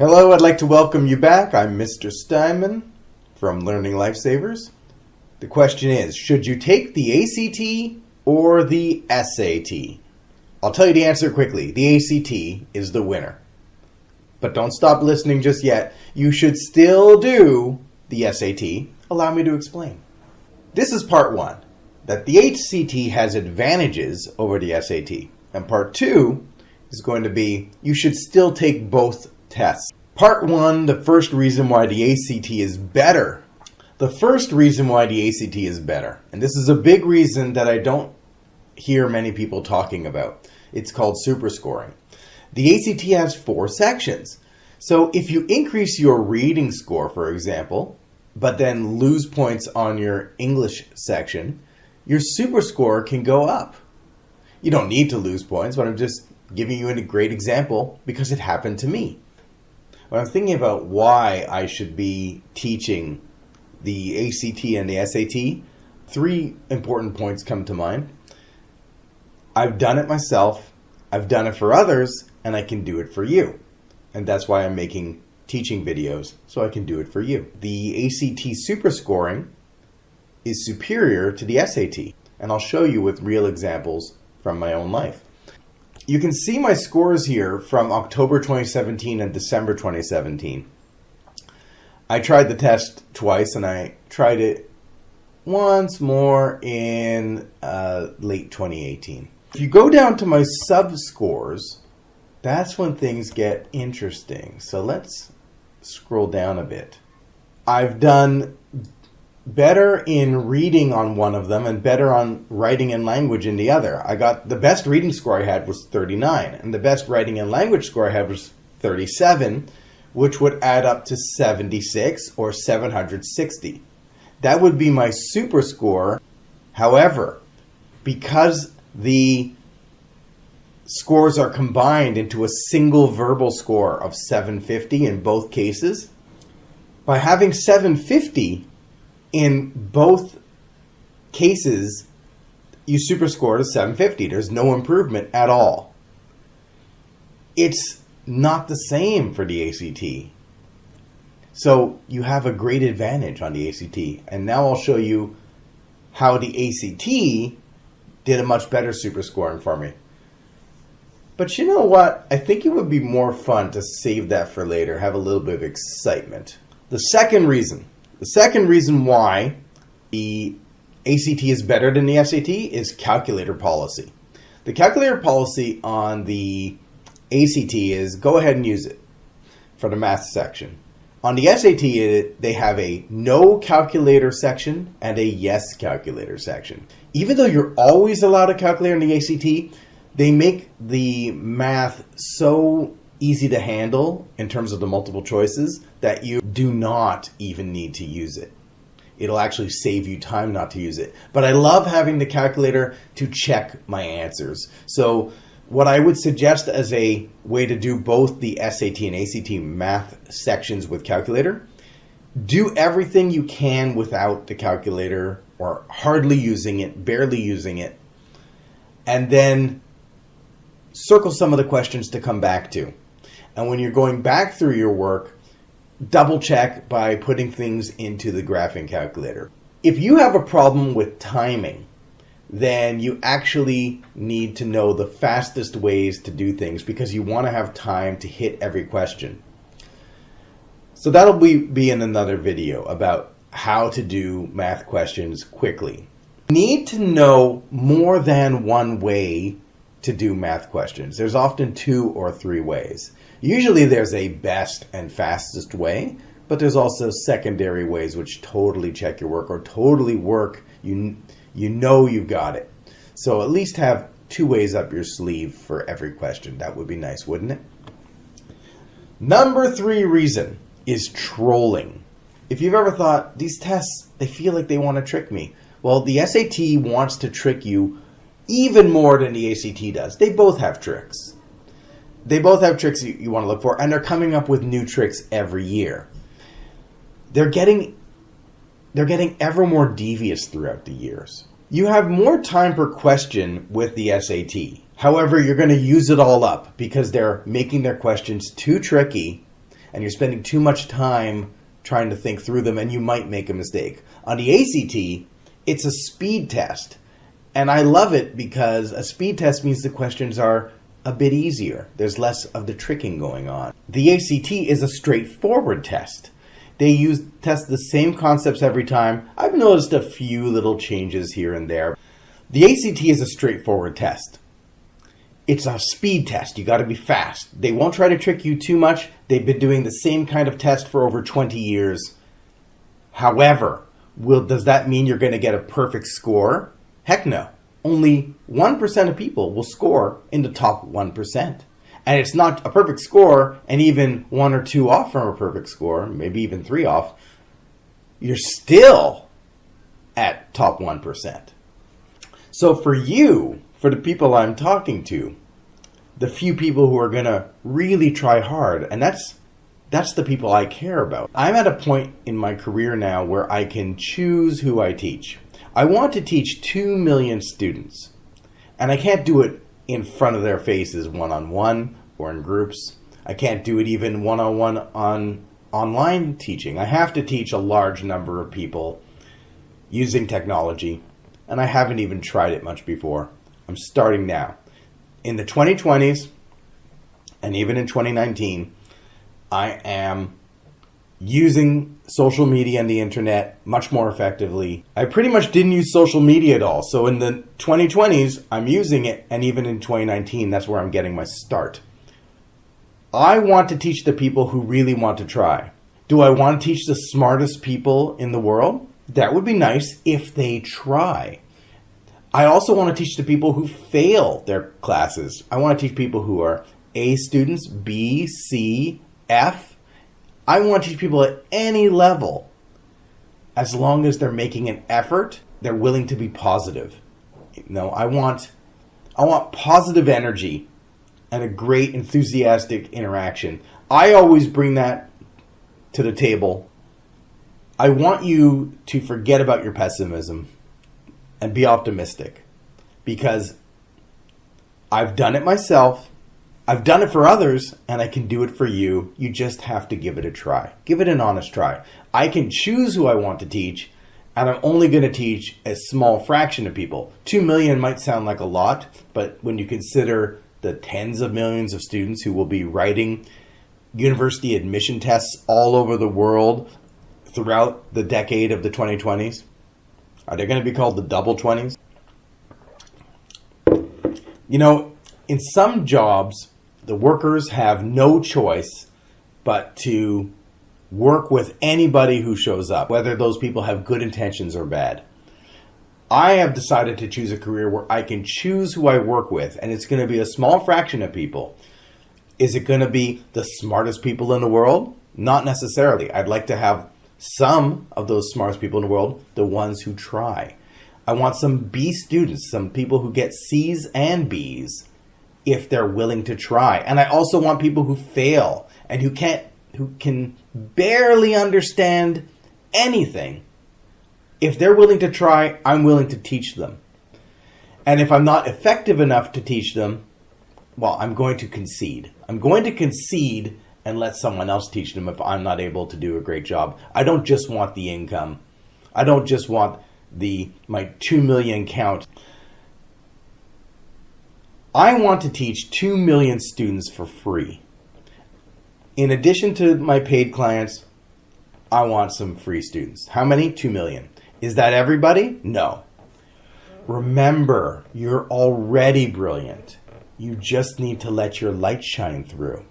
Hello, I'd like to welcome you back. I'm Mr. Steinman from Learning Lifesavers. The question is, should you take the ACT or the SAT? I'll tell you the answer quickly. The ACT is the winner. But don't stop listening just yet. You should still do the SAT. Allow me to explain. This is part one, that the ACT has advantages over the SAT. And part two is going to be, you should still take both tests. Part one, the first reason why the ACT is better. The first reason why the ACT is better, and this is a big reason that I don't hear many people talking about. It's called superscoring. The ACT has 4 sections. So if you increase your reading score, for example, but then lose points on your English section, your superscore can go up. You don't need to lose points, but I'm just giving you a great example because it happened to me. When I'm thinking about why I should be teaching the ACT and the SAT, 3 important points come to mind. I've done it myself, I've done it for others, and I can do it for you. And that's why I'm making teaching videos, so I can do it for you. The ACT superscoring is superior to the SAT, and I'll show you with real examples from my own life. You can see my scores here from October 2017 and December 2017. I tried the test twice, and I tried it once more in late 2018. If you go down to my sub-scores, that's when things get interesting. So let's scroll down a bit. I've done better in reading on one of them and better on writing and language in the other. I got the best reading score I had was 39, and the best writing and language score I had was 37, which would add up to 76 or 760. That would be my super score. However, because the scores are combined into a single verbal score of 750 in both cases, by having 750 in both cases, you superscore to 750. There's no improvement at all. It's not the same for the ACT. So you have a great advantage on the ACT. And now I'll show you how the ACT did a much better superscoring for me. But you know what? I think it would be more fun to save that for later, have a little bit of excitement. The second reason why the ACT is better than the SAT is calculator policy. The calculator policy on the ACT is go ahead and use it for the math section. On the SAT, they have a no calculator section and a yes calculator section. Even though you're always allowed a calculator in the ACT, they make the math so easy to handle in terms of the multiple choices that you do not even need to use it. It'll actually save you time not to use it. But I love having the calculator to check my answers. So what I would suggest as a way to do both the SAT and ACT math sections with calculator, do everything you can without the calculator or hardly using it, barely using it, and then circle some of the questions to come back to. And when you're going back through your work, double check by putting things into the graphing calculator. If you have a problem with timing, then you actually need to know the fastest ways to do things because you want to have time to hit every question. So that'll be in another video about how to do math questions quickly. You need to know more than one way to do math questions. There's often 2 or 3 ways. Usually there's a best and fastest way, but there's also secondary ways which totally check your work or totally work. You know you've got it. So at least have 2 ways up your sleeve for every question. That would be nice, wouldn't it? Number 3 reason is trolling. If you've ever thought, these tests, they feel like they want to trick me. Well, the SAT wants to trick you even more than the ACT does. They both have tricks. They both have tricks you want to look for, and they're coming up with new tricks every year. They're getting ever more devious throughout the years. You have more time per question with the SAT. However, you're going to use it all up because they're making their questions too tricky and you're spending too much time trying to think through them, and you might make a mistake. On the ACT, it's a speed test. And I love it because a speed test means the questions are a bit easier. There's less of the tricking going on. The ACT is a straightforward test. They test the same concepts every time. I've noticed a few little changes here and there. The ACT is a straightforward test. It's a speed test. You got to be fast. They won't try to trick you too much. They've been doing the same kind of test for over 20 years. However, does that mean you're going to get a perfect score? Heck no. Only 1% of people will score in the top 1%. And it's not a perfect score, and even 1 or 2 off from a perfect score, maybe even 3 off, you're still at top 1%. So for you, for the people I'm talking to, the few people who are going to really try hard, and that's the people I care about. I'm at a point in my career now where I can choose who I teach. I want to teach 2 million students, and I can't do it in front of their faces one-on-one or in groups. I can't do it even one-on-one on online teaching. I have to teach a large number of people using technology, and I haven't even tried it much before. I'm starting now. In the 2020s, and even in 2019, I am using social media and the internet much more effectively. I pretty much didn't use social media at all. So in the 2020s, I'm using it, and even in 2019, that's where I'm getting my start. I want to teach the people who really want to try. Do I want to teach the smartest people in the world? That would be nice if they try. I also want to teach the people who fail their classes. I want to teach people who are A students, B, C, F. I want to teach people at any level. As long as they're making an effort, they're willing to be positive. I want positive energy and a great enthusiastic interaction. I always bring that to the table. I want you to forget about your pessimism and be optimistic, because I've done it myself, I've done it for others, and I can do it for you. You just have to give it a try. Give it an honest try. I can choose who I want to teach, and I'm only going to teach a small fraction of people. 2 million might sound like a lot, but when you consider the tens of millions of students who will be writing university admission tests all over the world throughout the decade of the 2020s, are they going to be called the double 20s? In some jobs, the workers have no choice but to work with anybody who shows up, whether those people have good intentions or bad. I have decided to choose a career where I can choose who I work with, and it's going to be a small fraction of people. Is it going to be the smartest people in the world? Not necessarily. I'd like to have some of those smartest people in the world, the ones who try. I want some B students, some people who get C's and B's if they're willing to try. And I also want people who fail and who can barely understand anything. If they're willing to try, I'm willing to teach them. And if I'm not effective enough to teach them, well, I'm going to concede. I'm going to concede and let someone else teach them if I'm not able to do a great job. I don't just want the income. I don't just want my 2 million count. I want to teach 2 million students for free. In addition to my paid clients, I want some free students. How many? 2 million. Is that everybody? No. Remember, you're already brilliant. You just need to let your light shine through.